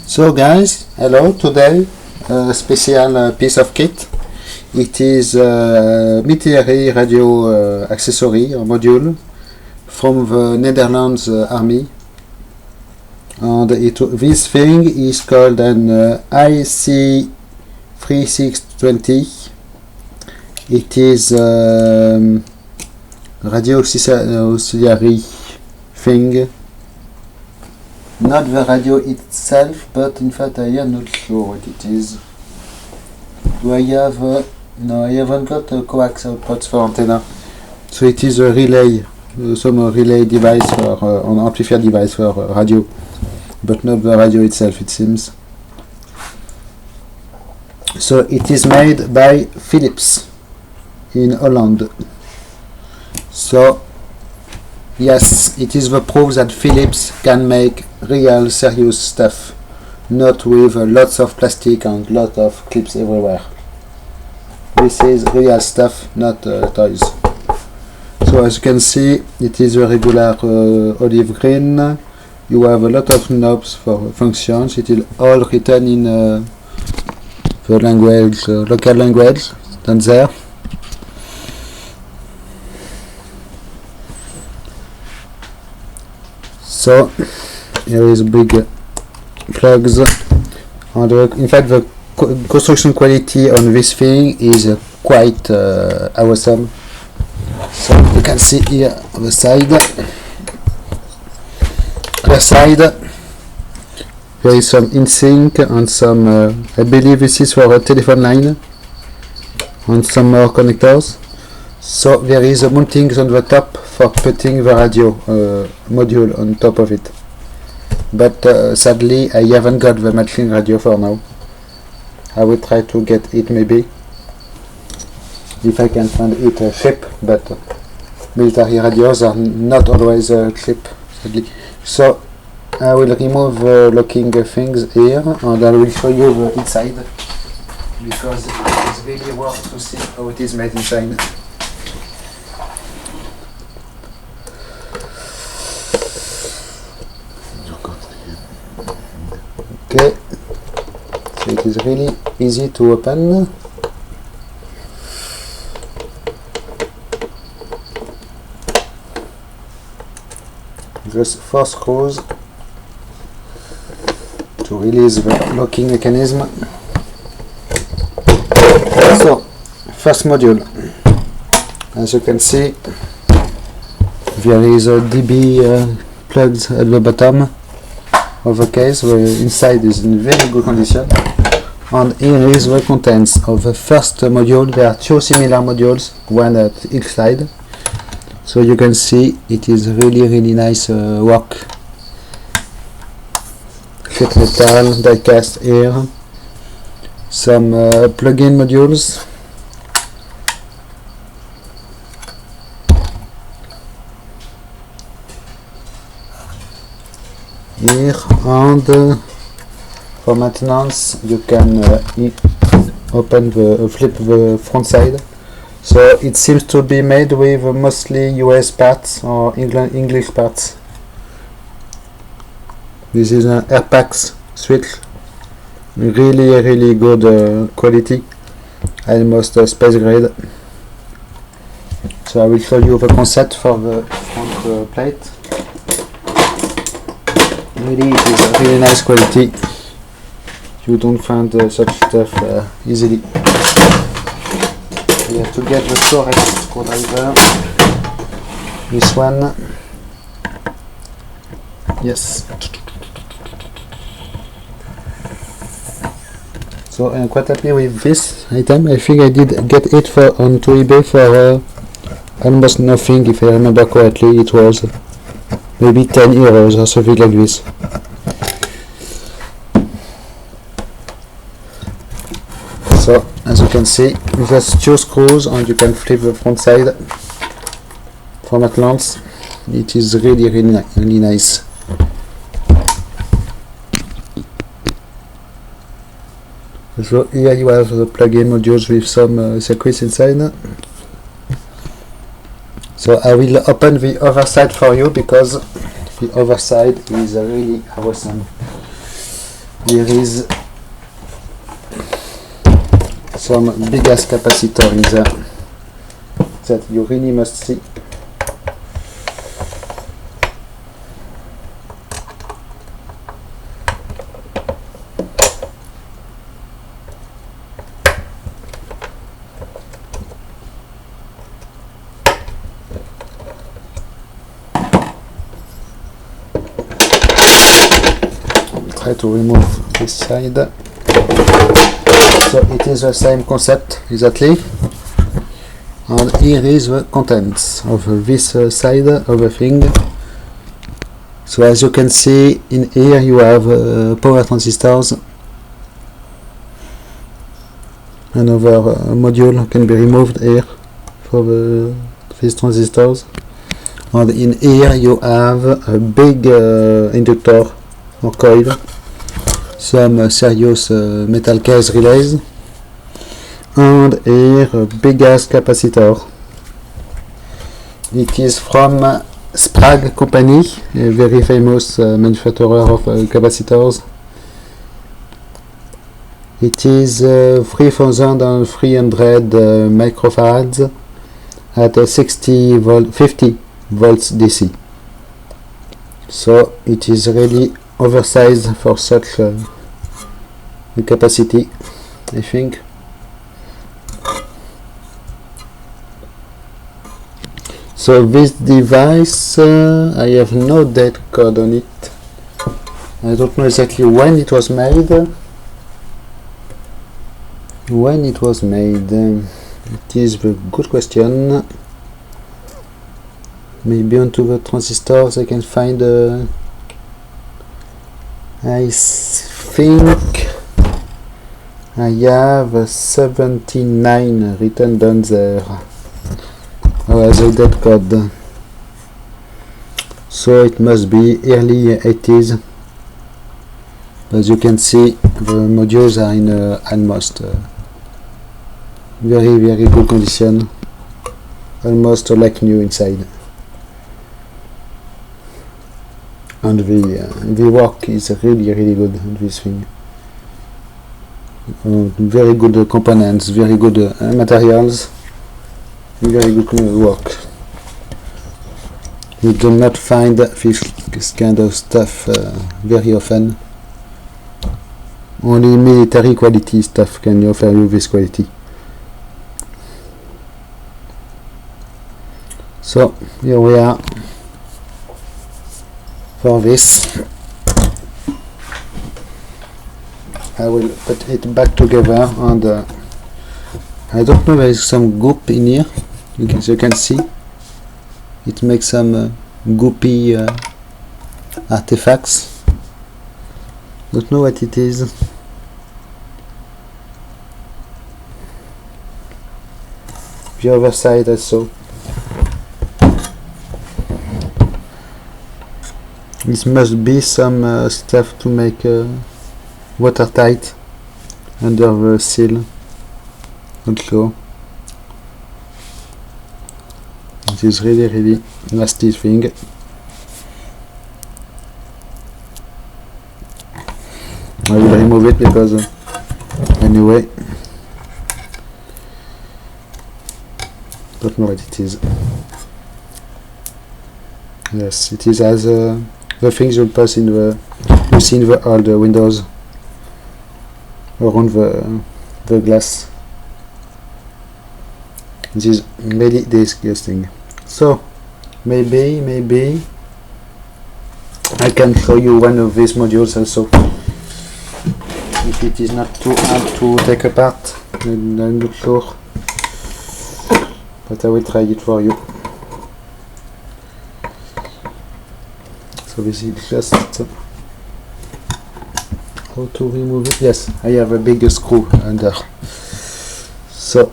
So guys, hello, today a special piece of kit. It is a military radio accessory or module from the Netherlands Army, and this thing is called an IC3620. It is radio auxiliary thing. Not the radio itself, but in fact I am not sure what it is. Do I have no, I haven't got a coax outputs for antenna. So it is a relay, some relay device for an amplifier device for radio, but not the radio itself, it seems. So it is made by Philips in Holland. So yes, it is the proof that Philips can make real serious stuff, not with lots of plastic and lots of clips everywhere. This is real stuff, not toys. So as you can see, it is a regular olive green. You have a lot of knobs for functions. It is all written in the language, local language, down there. So here is big plugs, and in fact the construction quality on this thing is quite awesome. So you can see here on the side, there is some in-sync and some I believe this is for a telephone line, and some more connectors. So there is a mounting on the top for putting the radio module on top of it, but sadly I haven't got the matching radio for now. I will try to get it maybe if I can find it cheap, but military radios are not always cheap, sadly. So I will remove the locking things here, and I will show you the inside, because it is really worth to see how it is made inside. Okay, so it is really easy to open. Just 4 screws to release the locking mechanism. So, first module, as you can see, there is a DB plugs at the bottom of the case. The inside is in very good condition, and here is the contents of the first module. There are 2 similar modules, one at each side, so you can see it is really nice work. Sheet metal, die cast here, some plug-in modules, here, and for maintenance you can open flip the front side. So it seems to be made with mostly US parts or English parts. This is an Airpax switch, really good quality, almost space grade. So I will show you the concept for the front plate. Really, it is really nice quality. You don't find such stuff easily. You have to get the correct screwdriver. This one. Yes. So I'm quite happy with this item. I think I did get it onto eBay for almost nothing, if I remember correctly. It was maybe 10 euros or something like this. So as you can see, there's 2 screws, and you can flip the front side for maintenance. It is really nice. So here you have the plug-in modules with some circuits inside. So I will open the other side for you, because the other side is really awesome. there is some big ass capacitor in there that you really must see. Try to remove this side. So it is the same concept exactly, and here is the contents of this side of the thing. So as you can see, in here you have power transistors. Another module can be removed here for these transistors, and in here you have a big inductor or coil, some serious metal case relays, and here a big ass capacitor. It is from Sprague company, a very famous manufacturer of capacitors. It is 3300 microfarads at 50 volts DC. So it is really oversized for such a capacity, I think. So this device, I have no date code on it. I don't know exactly when it was made. It is a good question. Maybe onto the transistors I can find I think I have 79 written down there as a date code. So it must be early 80s. As you can see, the modules are in almost very good condition, almost like new inside. And the work is really good on this thing. Very good components, very good materials, very good work. You do not find this kind of stuff very often. Only military quality stuff can offer you this quality. So here we are for this. I will put it back together, and I don't know, there is some goop in here. As you can see, it makes some goopy artifacts. Don't know what it is. The other side also. This must be some stuff to make watertight under the seal also. It is really nasty thing. I will remove it because anyway, don't know what it is. Yes, it is as the things you'll pass in the, you see in the old windows around the glass. This is really disgusting. So maybe I can show you one of these modules also, if it is not too hard to take apart. I'm not sure, but I will try it for you. So this is just how to remove it. Yes, I have a big screw under. So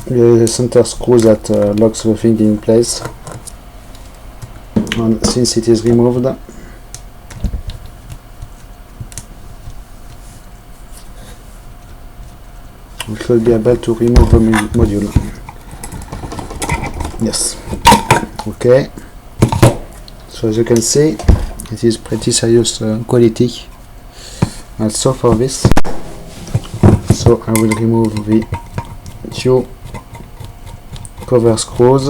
there is a center screw that locks the thing in place, and since it is removed, we should be able to remove the module. Yes. Okay. So as you can see, it is pretty serious quality. also for this. So I will remove the 2 cover screws,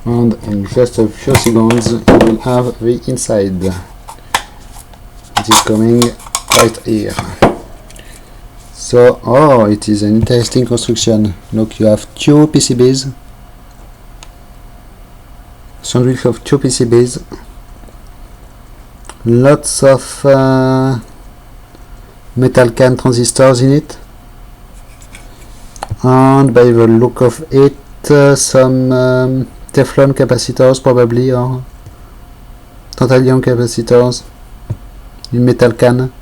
and in just a few seconds you will have the inside. It is coming right here. So, oh, it is an interesting construction. Look, you have 2 PCBs, sandwich of 2 PCBs, lots of metal can transistors in it, and by the look of it, some Teflon capacitors probably, or tantalum capacitors in metal can.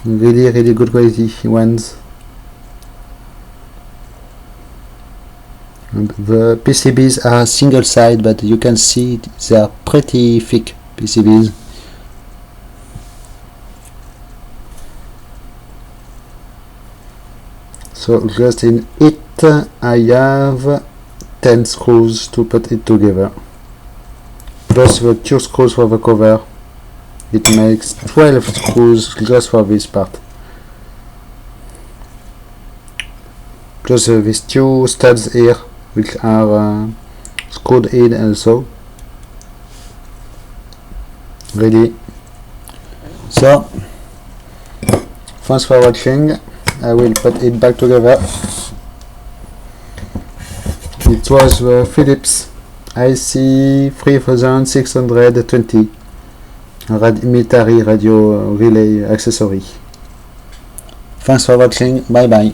Really good quality ones. And the PCBs are single side, but you can see they are pretty thick PCBs. So just in it I have 10 screws to put it together, plus the 2 screws for the cover. It makes 12 screws just for this part, plus these 2 studs here which are screwed in also. Ready. So thanks for watching. I will put it back together. It was the Philips IC 3620 military radio relay accessory. Thanks for watching. Bye bye.